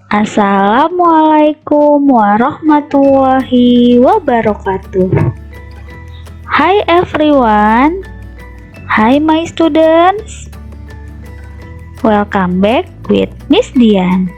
Assalamualaikum warahmatullahi wabarakatuh. Hi everyone. Hi my students. Welcome back with Miss Dian.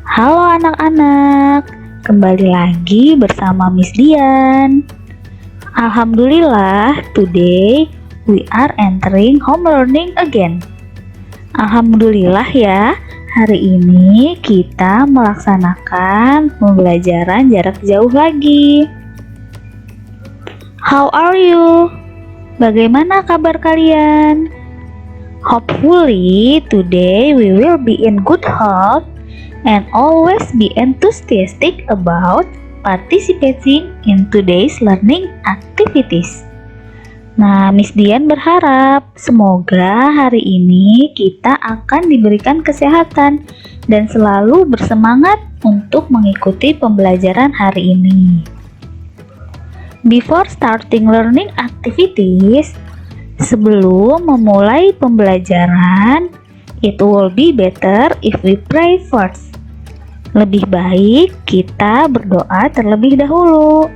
Halo anak-anak, kembali lagi bersama Miss Dian. Alhamdulillah, today we are entering home learning again. Alhamdulillah ya, hari ini kita melaksanakan pembelajaran jarak jauh lagi. How are you? Bagaimana kabar kalian? Hopefully today we will be in good health and always be enthusiastic about participating in today's learning activities. Nah, Miss Dian berharap semoga hari ini kita akan diberikan kesehatan dan selalu bersemangat untuk mengikuti pembelajaran hari ini. Before starting learning activities, sebelum memulai pembelajaran, it will be better if we pray first. Lebih baik kita berdoa terlebih dahulu,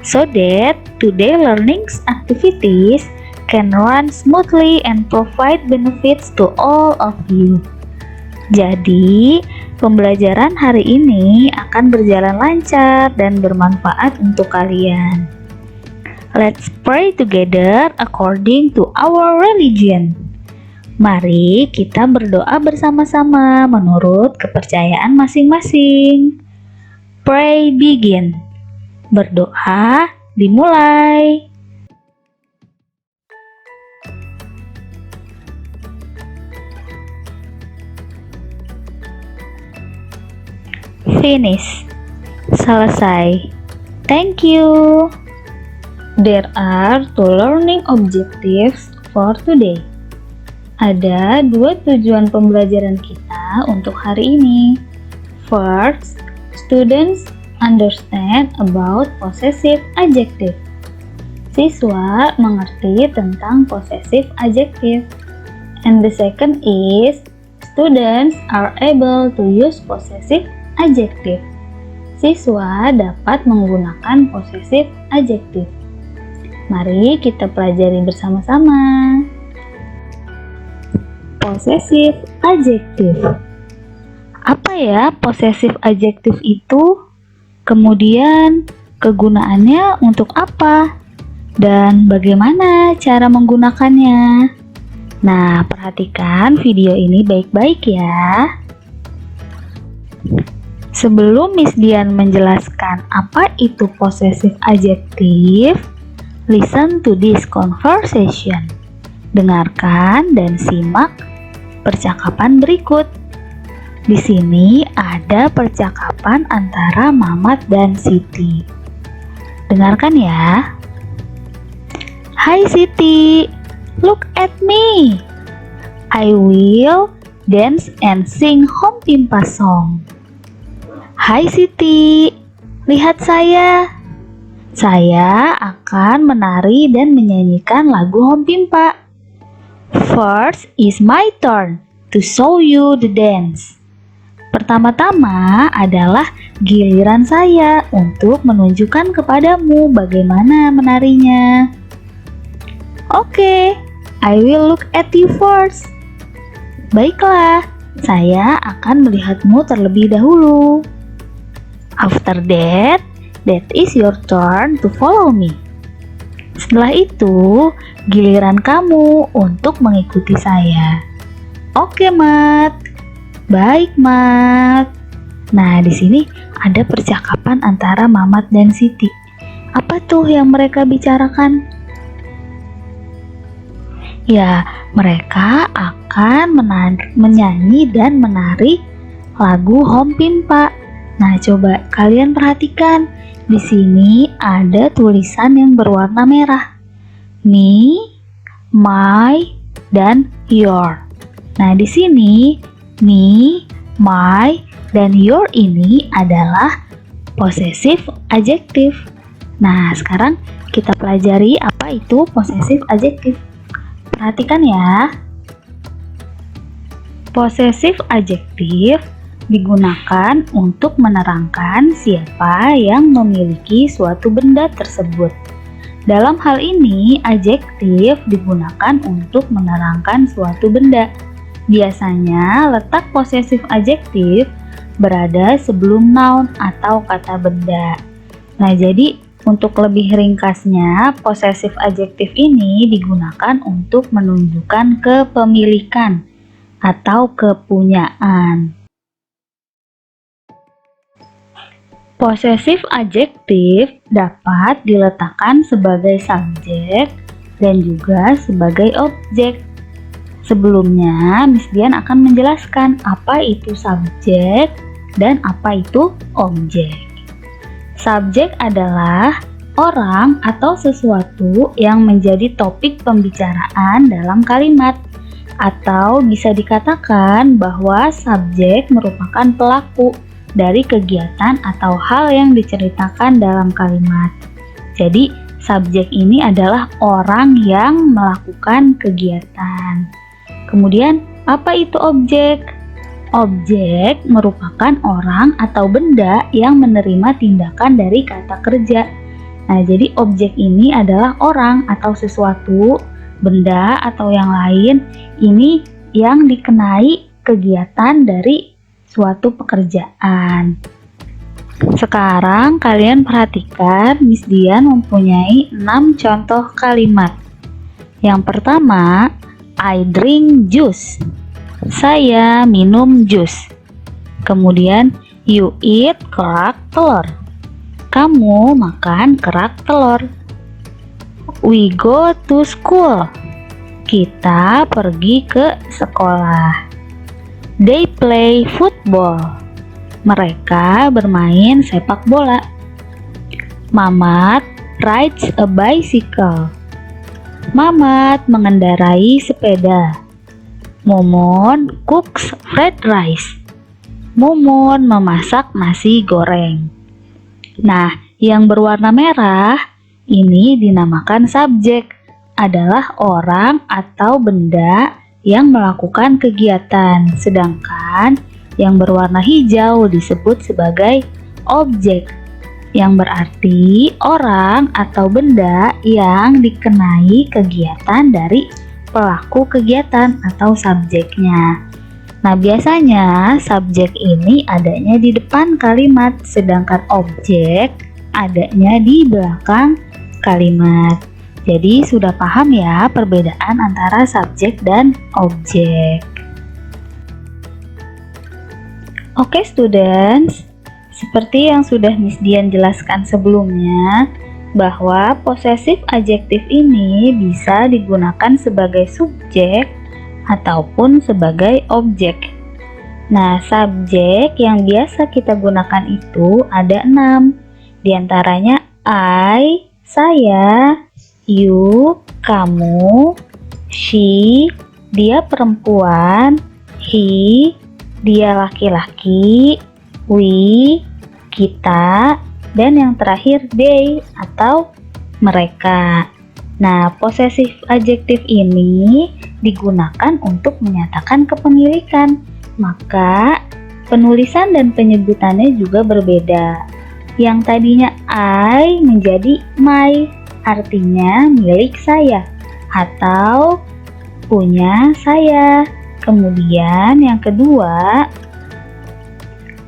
so that today learning activities can run smoothly and provide benefits to all of you. Jadi, pembelajaran hari ini akan berjalan lancar dan bermanfaat untuk kalian. Let's pray together according to our religion. Mari kita berdoa bersama-sama menurut kepercayaan masing-masing. Pray begin. Berdoa dimulai. Finish. Selesai. Thank you. There are two learning objectives for today. Ada dua tujuan pembelajaran kita untuk hari ini. First, students understand about possessive adjective. Siswa mengerti tentang possessive adjective. And the second is, students are able to use possessive adjective. Siswa dapat menggunakan possessive adjective. Mari kita pelajari bersama-sama. Possessive adjective. Apa ya possessive adjective itu? Kemudian kegunaannya untuk apa? Dan bagaimana cara menggunakannya? Nah, perhatikan video ini baik-baik ya. Sebelum Miss Dian menjelaskan apa itu possessive adjective, listen to this conversation. Dengarkan dan simak percakapan berikut. Di sini ada percakapan antara Mamat dan Siti. Dengarkan ya. Hai Siti, look at me. I will dance and sing Home Pimpa song. Hai Siti, lihat saya. Saya akan menari dan menyanyikan lagu Home Pimpa. First is my turn to show you the dance. Pertama-tama adalah giliran saya untuk menunjukkan kepadamu bagaimana menarinya. Oke, I will look at you first. Baiklah, saya akan melihatmu terlebih dahulu. After that is your turn to follow me. Setelah itu, giliran kamu untuk mengikuti saya. Oke, Mat. Baik, Mat. Nah, di sini ada percakapan antara Mamat dan Siti. Apa tuh yang mereka bicarakan? Ya, mereka akan menyanyi dan menari lagu Home Pimpa. Nah, coba kalian perhatikan. Di sini ada tulisan yang berwarna merah. Me, my, dan your. Nah, di sini me, my, dan your ini adalah possessive adjective. Nah, sekarang kita pelajari apa itu possessive adjective. Perhatikan ya. Possessive adjective digunakan untuk menerangkan siapa yang memiliki suatu benda tersebut. Dalam hal ini, adjektif digunakan untuk menerangkan suatu benda. Biasanya, letak posesif adjektif berada sebelum noun atau kata benda. Nah, jadi untuk lebih ringkasnya, posesif adjektif ini digunakan untuk menunjukkan kepemilikan atau kepunyaan. Posesif adjektif dapat diletakkan sebagai subjek dan juga sebagai objek. Sebelumnya, Miss Dian akan menjelaskan apa itu subjek dan apa itu objek. Subjek adalah orang atau sesuatu yang menjadi topik pembicaraan dalam kalimat, atau bisa dikatakan bahwa subjek merupakan pelaku dari kegiatan atau hal yang diceritakan dalam kalimat. Jadi, subjek ini adalah orang yang melakukan kegiatan. Kemudian, apa itu objek? Objek merupakan orang atau benda yang menerima tindakan dari kata kerja. Nah, jadi objek ini adalah orang atau sesuatu, benda atau yang lain, ini yang dikenai kegiatan dari suatu pekerjaan. Sekarang kalian perhatikan, Miss Dian mempunyai 6 contoh kalimat. Yang pertama, I drink juice. Saya minum jus. Kemudian, you eat kerak telur. Kamu makan kerak telur. We go to school. Kita pergi ke sekolah. They play football. Mereka bermain sepak bola. Mamat rides a bicycle. Mamat mengendarai sepeda. Mumun cooks fried rice. Mumun memasak nasi goreng. Nah, yang berwarna merah ini dinamakan subjek, adalah orang atau benda yang melakukan kegiatan, sedangkan yang berwarna hijau disebut sebagai objek, yang berarti orang atau benda yang dikenai kegiatan dari pelaku kegiatan atau subjeknya. Nah, biasanya subjek ini adanya di depan kalimat, sedangkan objek adanya di belakang kalimat. Jadi sudah paham ya perbedaan antara subjek dan objek. Oke students, seperti yang sudah Miss Dian jelaskan sebelumnya, bahwa posesif adjektif ini bisa digunakan sebagai subjek ataupun sebagai objek. Nah, subjek yang biasa kita gunakan itu ada 6. Di antaranya I, saya, you, kamu, she, dia perempuan, he, dia laki-laki, we, kita, dan yang terakhir they atau mereka. Nah, posesif adjektif ini digunakan untuk menyatakan kepemilikan, maka penulisan dan penyebutannya juga berbeda. Yang tadinya I menjadi my, artinya milik saya atau punya saya. Kemudian yang kedua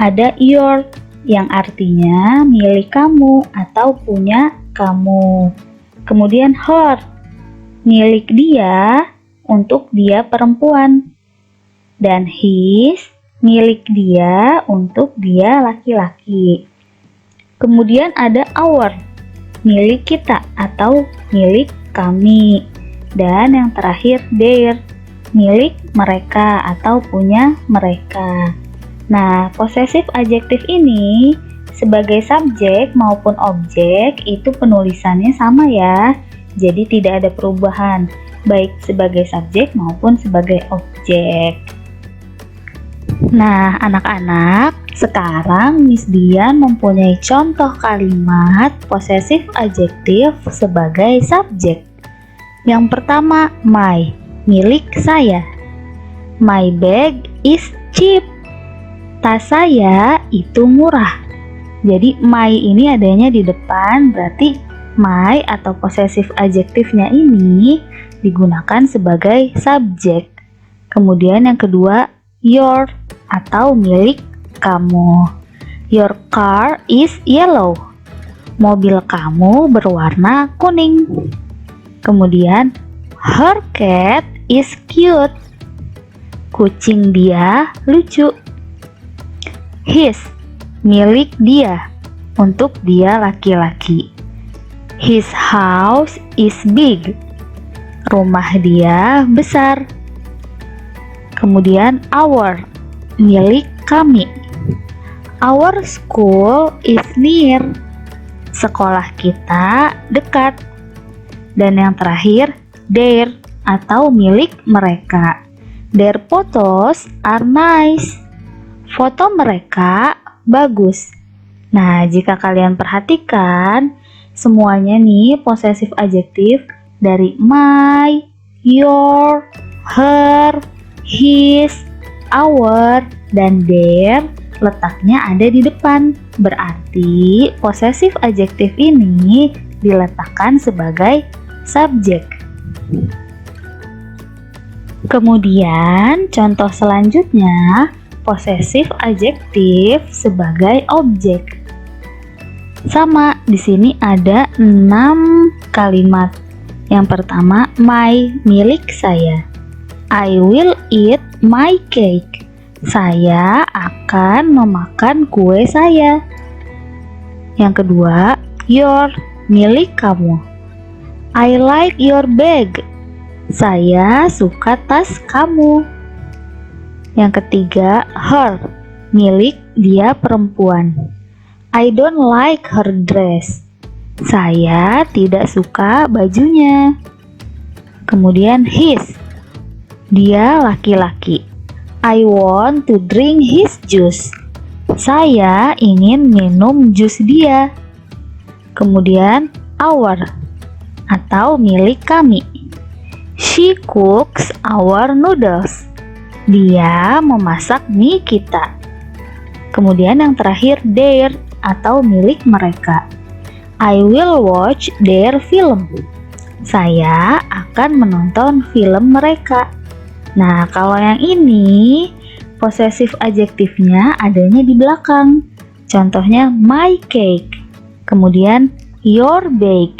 ada your, yang artinya milik kamu atau punya kamu. Kemudian her, milik dia untuk dia perempuan. Dan his, milik dia untuk dia laki-laki. Kemudian ada our, milik kita atau milik kami. Dan yang terakhir their, milik mereka atau punya mereka. Nah, posesif adjektif ini sebagai subjek maupun objek itu penulisannya sama ya. Jadi tidak ada perubahan baik sebagai subjek maupun sebagai objek. Nah, anak-anak, sekarang Miss Dian mempunyai contoh kalimat posesif adjektif sebagai subjek. Yang pertama, my, milik saya. My bag is cheap. Tas saya itu murah. Jadi my ini adanya di depan, berarti my atau possessive adjektifnya ini digunakan sebagai subjek. Kemudian yang kedua, your atau milik kamu. Your car is yellow. Mobil kamu berwarna kuning. Kemudian, her cat is cute. Kucing dia lucu. His, milik dia, untuk dia laki-laki. His house is big. Rumah dia besar. Kemudian our, milik kami. Our school is near. Sekolah kita dekat. Dan yang terakhir, their atau milik mereka. Their photos are nice. Foto mereka bagus. Nah, jika kalian perhatikan, semuanya nih possessive adjektif dari my, your, her, his, our, dan their letaknya ada di depan. Berarti possessive adjektif ini diletakkan sebagai subjek. Kemudian contoh selanjutnya, possessive adjektif sebagai objek. Sama, di sini ada 6 kalimat. Yang pertama, my, milik saya. I will eat my cake. Saya akan memakan kue saya. Yang kedua, your, milik kamu. I like your bag. Saya suka tas kamu. Yang ketiga, her, milik dia perempuan. I don't like her dress. Saya tidak suka bajunya. Kemudian his, dia laki-laki. I want to drink his juice. Saya ingin minum jus dia. Kemudian our, atau milik kami. She cooks our noodles. Dia memasak mie kita. Kemudian yang terakhir, their atau milik mereka. I will watch their film. Saya akan menonton film mereka. Nah, kalau yang ini possessive adjektifnya adanya di belakang. Contohnya my cake. Kemudian your bag.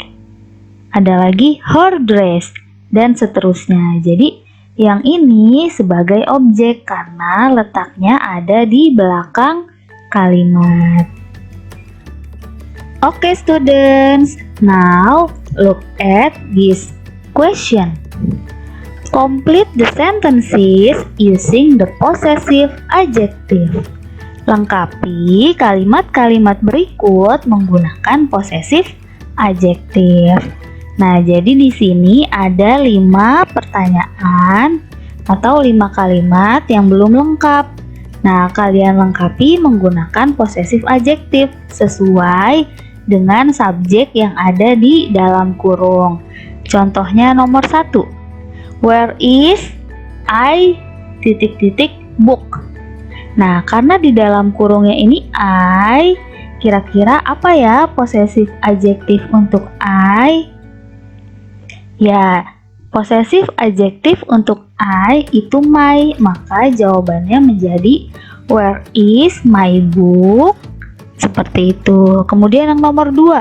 Ada lagi her dress dan seterusnya. Jadi yang ini sebagai objek karena letaknya ada di belakang kalimat. Oke, students, now look at this question. Complete the sentences using the possessive adjective. Lengkapi kalimat-kalimat berikut menggunakan possessive adjective. Nah, jadi di sini ada 5 pertanyaan atau 5 kalimat yang belum lengkap. Nah, kalian lengkapi menggunakan possessive adjective sesuai dengan subjek yang ada di dalam kurung. Contohnya nomor 1. Where is I book? Nah, karena di dalam kurungnya ini I, kira-kira apa ya possessive adjektif untuk I? Ya, possessive adjektif untuk I itu my, maka jawabannya menjadi where is my book? Seperti itu. Kemudian yang nomor 2,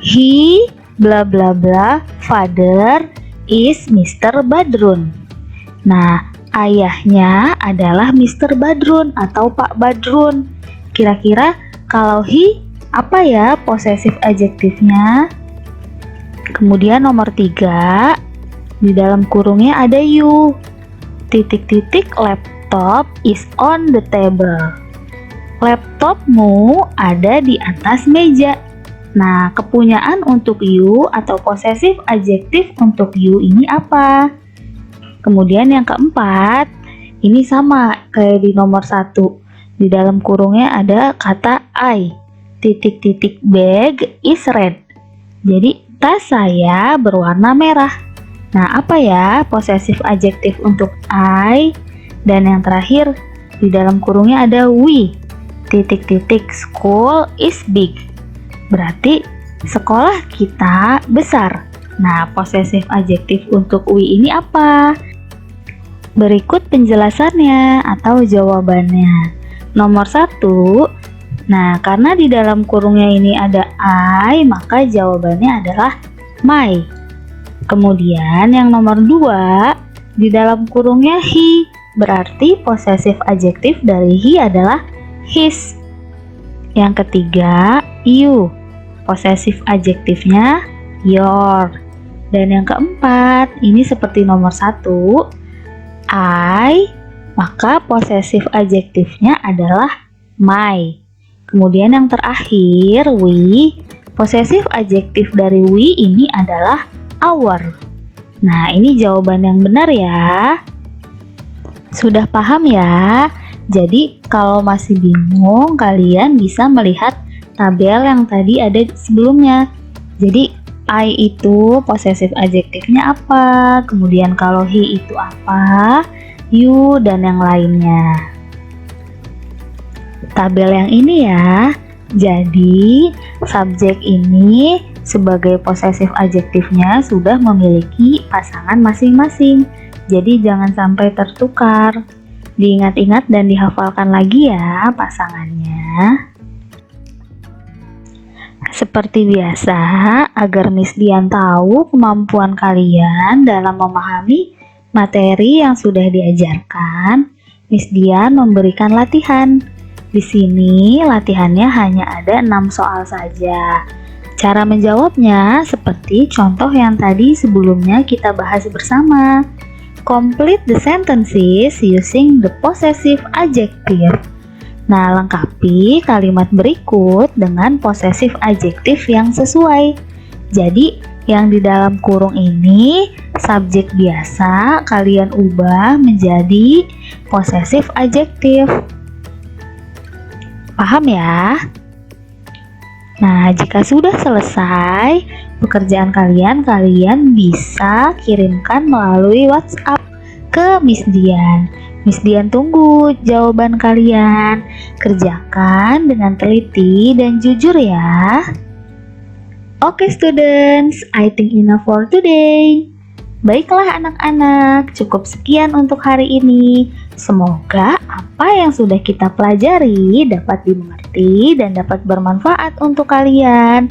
he bla bla bla father is Mr. Badrun. Nah, ayahnya adalah Mr. Badrun atau Pak Badrun. Kira-kira kalau he apa ya possessive adjektifnya? Kemudian nomor 3, di dalam kurungnya ada you. Laptop is on the table. Laptopmu ada di atas meja. Nah, kepunyaan untuk you atau possessive adjektif untuk you ini apa? Kemudian yang keempat, ini sama kayak di nomor 1. Di dalam kurungnya ada kata I. Bag is red. Jadi tas saya berwarna merah. Nah, apa ya possessive adjektif untuk I? Dan yang terakhir, di dalam kurungnya ada we. titik-titik school is big. Berarti sekolah kita besar. Nah, possessive adjective untuk we ini apa? Berikut penjelasannya atau jawabannya. Nomor 1, nah karena di dalam kurungnya ini ada I, maka jawabannya adalah my. Kemudian yang nomor 2, di dalam kurungnya he, berarti possessive adjective dari he adalah his. Yang ketiga, you, possessive adjektifnya your. Dan yang keempat, ini seperti nomor 1, I, maka possessive adjektifnya adalah my. Kemudian yang terakhir, we, possessive adjektif dari we ini adalah our. Nah, ini jawaban yang benar ya. Sudah paham ya? Jadi, kalau masih bingung, kalian bisa melihat tabel yang tadi ada sebelumnya. Jadi, I itu possessive adjektifnya apa, kemudian kalau he itu apa, you, dan yang lainnya. Tabel yang ini ya. Jadi, subjek ini sebagai possessive adjektifnya sudah memiliki pasangan masing-masing. Jadi, jangan sampai tertukar. Diingat-ingat dan dihafalkan lagi ya pasangannya. Seperti biasa, agar Miss Dian tahu kemampuan kalian dalam memahami materi yang sudah diajarkan, Miss Dian memberikan latihan. Di sini latihannya hanya ada 6 soal saja. Cara menjawabnya seperti contoh yang tadi sebelumnya kita bahas bersama. Complete the sentences using the possessive adjective. Nah, lengkapi kalimat berikut dengan possessive adjektif yang sesuai. Jadi, yang di dalam kurung ini subjek biasa kalian ubah menjadi possessive adjektif. Paham ya? Nah, jika sudah selesai pekerjaan kalian bisa kirimkan melalui WhatsApp ke Miss Dian. Miss Dian tunggu jawaban kalian. Kerjakan dengan teliti dan jujur ya. Oke students, I think enough for today. Baiklah anak-anak, cukup sekian untuk hari ini. Semoga apa yang sudah kita pelajari dapat dimengerti dan dapat bermanfaat untuk kalian.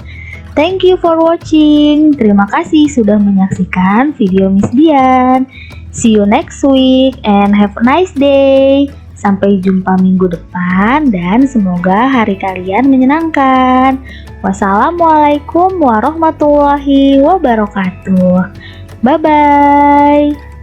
Thank you for watching. Terima kasih sudah menyaksikan video Miss Dian. See you next week and have a nice day. Sampai jumpa minggu depan dan semoga hari kalian menyenangkan. Wassalamualaikum warahmatullahi wabarakatuh. Bye-bye.